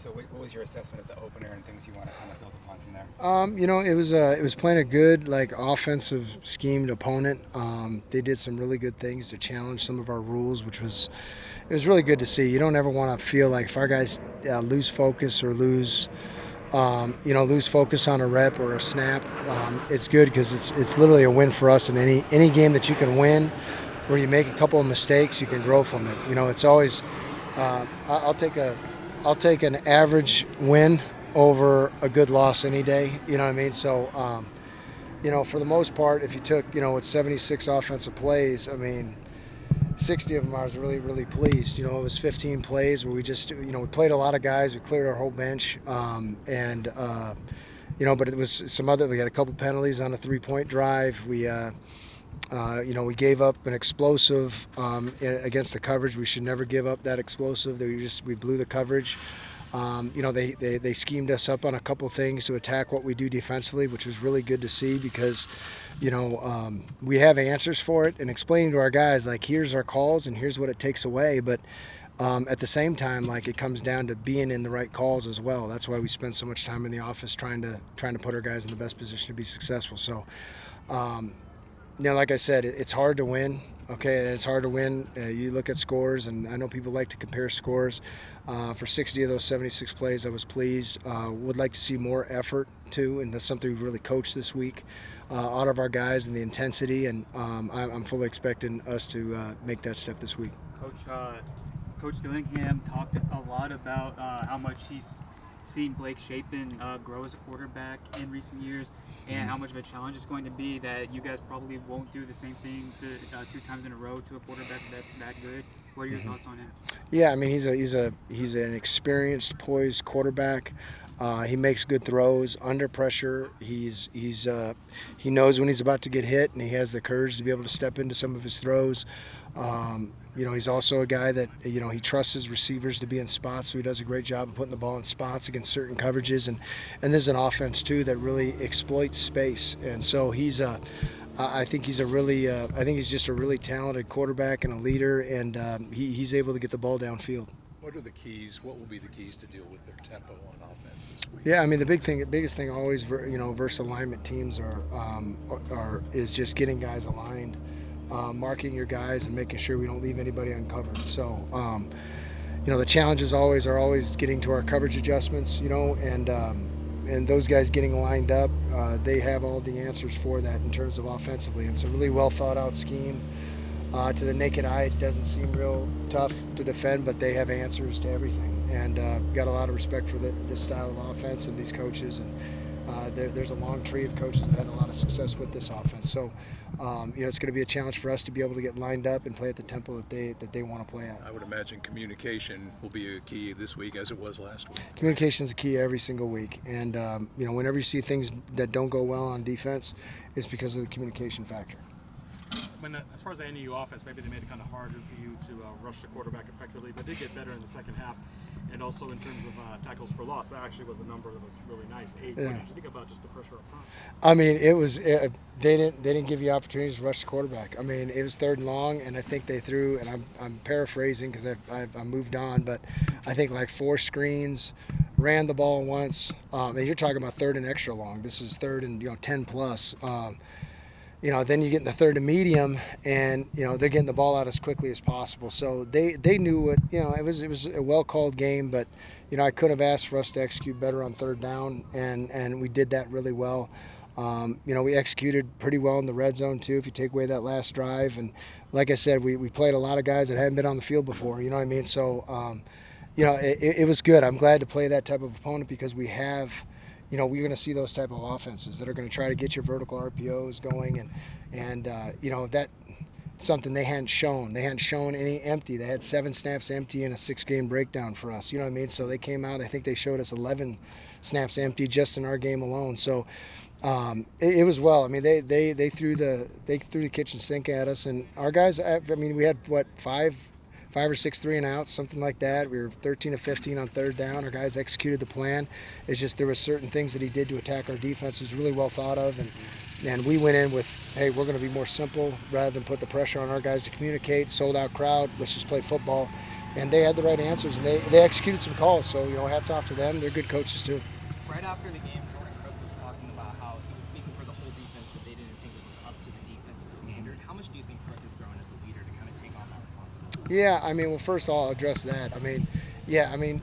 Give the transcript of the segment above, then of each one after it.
So what was your assessment of the opener and things you want to kind of build upon from there? It was playing a good like offensive schemed opponent. They did some really good things to challenge some of our rules, which was it was really good to see. You don't ever want to feel like if our guys lose focus or lose focus on a rep or a snap. It's good because it's literally a win for us in any game that you can win, where you make a couple of mistakes, you can grow from it. It's always I'll take an average win over a good loss any day. You know what I mean? So, for the most part, if you took, with 76 offensive plays, I mean, 60 of them I was really, really pleased. It was 15 plays where we just, we played a lot of guys. We cleared our whole bench. But it was we had a couple penalties on a 3-point drive. We gave up an explosive against the coverage. We should never give up that explosive. We blew the coverage. They schemed us up on a couple things to attack what we do defensively, which was really good to see because, we have answers for it and explaining to our guys, like, here's our calls and here's what it takes away. But at the same time, like, it comes down to being in the right calls as well. That's why we spend so much time in the office trying to put our guys in the best position to be successful. So, like I said, it's hard to win. Okay, and it's hard to win. You look at scores, and I know people like to compare scores. For 60 of those 76 plays, I was pleased. Would like to see more effort, too, and that's something we've really coached this week out of our guys and the intensity, and I'm fully expecting us to make that step this week. Coach Dillingham talked a lot about how much he's seen Blake Shapen grow as a quarterback in recent years, and how much of a challenge it's going to be that you guys probably won't do the same thing 2 times in a row to a quarterback that's that good. What are your thoughts on him? Yeah, I mean, he's an experienced, poised quarterback. He makes good throws under pressure. He knows when he's about to get hit, and he has the courage to be able to step into some of his throws. He's also a guy that, he trusts his receivers to be in spots, so he does a great job of putting the ball in spots against certain coverages. And there's an offense, too, that really exploits space. And so I think he's just a really talented quarterback and a leader, and he's able to get the ball downfield. What are the keys? What will be the keys to deal with their tempo on offense this week? Yeah, I mean, the biggest thing always, versus alignment teams is just getting guys aligned. Marking your guys and making sure we don't leave anybody uncovered. So, the challenges are always getting to our coverage adjustments, and those guys getting lined up. They have all the answers for that in terms of offensively. It's a really well thought out scheme. To the naked eye, it doesn't seem real tough to defend, but they have answers to everything. And got a lot of respect for this style of offense and these coaches. And there's a long tree of coaches that had a lot of success with this offense. So, it's going to be a challenge for us to be able to get lined up and play at the tempo that they want to play at. I would imagine communication will be a key this week as it was last week. Communication is a key every single week. And, whenever you see things that don't go well on defense, it's because of the communication factor. As far as the NEU offense, maybe they made it kind of harder for you to rush the quarterback effectively, but they did get better in the second half. And also in terms of tackles for loss, that actually was a number that was really nice. 8. Yeah. What did you think about just the pressure up front? I mean, they didn't give you opportunities to rush the quarterback. I mean, it was 3rd and long, and I think they threw, and I'm paraphrasing because I've moved on, but I think like 4 screens, ran the ball once. And you're talking about 3rd and extra long. This is 3rd and 10 plus. Then you get in the 3rd and medium, and they're getting the ball out as quickly as possible. So they knew what it was a well called game, but I couldn't have asked for us to execute better on 3rd down, and we did that really well. We executed pretty well in the red zone too. If you take away that last drive, and like I said, we played a lot of guys that hadn't been on the field before. You know what I mean? So it was good. I'm glad to play that type of opponent because we have. We're going to see those type of offenses that are going to try to get your vertical RPOs going, and that's something they hadn't shown. They hadn't shown any empty. They had 7 snaps empty in a 6-game breakdown for us. You know what I mean? So they came out. I think they showed us 11 snaps empty just in our game alone. So it was well. I mean, they threw the kitchen sink at us, and our guys. I mean, we had 5 or 6 3-and-outs, something like that. We were 13 of 15 on 3rd down. Our guys executed the plan. It's just there were certain things that he did to attack our defense. It was really well thought of, and we went in with, hey, we're going to be more simple rather than put the pressure on our guys to communicate. Sold out crowd. Let's just play football. and they had the right answers, and they executed some calls. So hats off to them. They're good coaches too. Right after the game, Jordan Crook was talking about how he was speaking for the whole defense that they didn't think it was up to the defense's standard. How much do you think Crook has grown as a leader to kind of take on that responsibility? Yeah, well, first of all, I'll address that.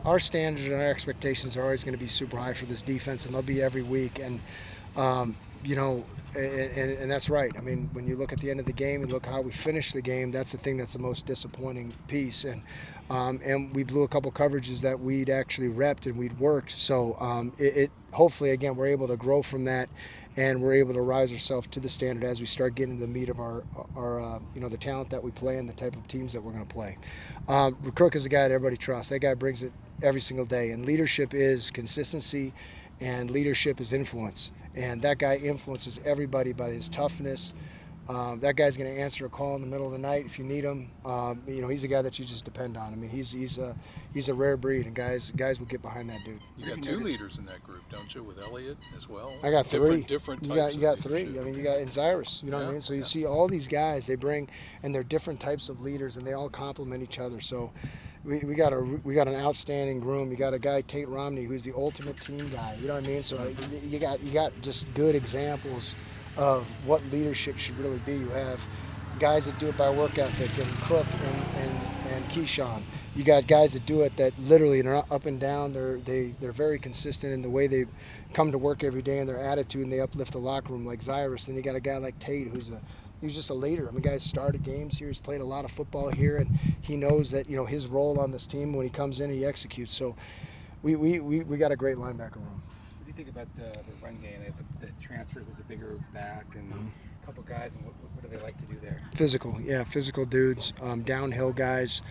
Our standards and our expectations are always going to be super high for this defense, and they'll be every week. And, and that's right. When you look at the end of the game and look how we finished the game, that's the thing that's the most disappointing piece. And we blew a couple coverages that we'd actually repped and we'd worked. So hopefully, again, we're able to grow from that, and we're able to rise ourselves to the standard as we start getting the meat of our the talent that we play and the type of teams that we're going to play. Crook is a guy that everybody trusts. That guy brings it every single day. And leadership is consistency, and leadership is influence. And that guy influences everybody by his toughness. That guy's going to answer a call in the middle of the night if you need him. He's a guy that you just depend on. He's a rare breed, and guys will get behind that dude. You got two leaders in that group, don't you, with Elliott as well? I got three. Different you types got of three. leadership. You got Cyrus. You know what I mean? So you see all these guys they bring, and they're different types of leaders, and they all complement each other. So we got an outstanding room. You got a guy, Tate Romney, who's the ultimate team guy. You know what I mean? So you got just good examples of what leadership should really be. You have guys that do it by work ethic, and Crook and Keyshawn. You got guys that do it that literally are up and down. They're very consistent in the way they come to work every day and their attitude, and they uplift the locker room like Cyrus. Then you got a guy like Tate who's just a leader. Guys started games here. He's played a lot of football here, and he knows that his role on this team when he comes in, he executes. So we got a great linebacker room. What do you think about the run game? The transfer was a bigger back and a couple guys, and what do they like to do there? Physical dudes, downhill guys.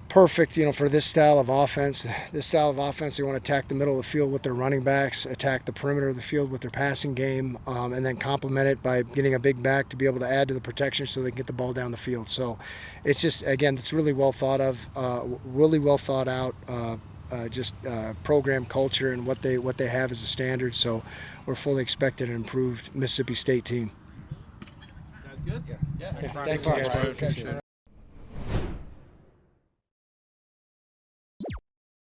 Perfect, for this style of offense. This style of offense, they want to attack the middle of the field with their running backs, attack the perimeter of the field with their passing game, and then complement it by getting a big back to be able to add to the protection so they can get the ball down the field. So it's just, again, it's really well thought of, really well thought out, program culture and what they have as a standard. So we're fully expected an improved Mississippi State team. That's good. Yeah. Yeah. Thanks, guys. Appreciate it.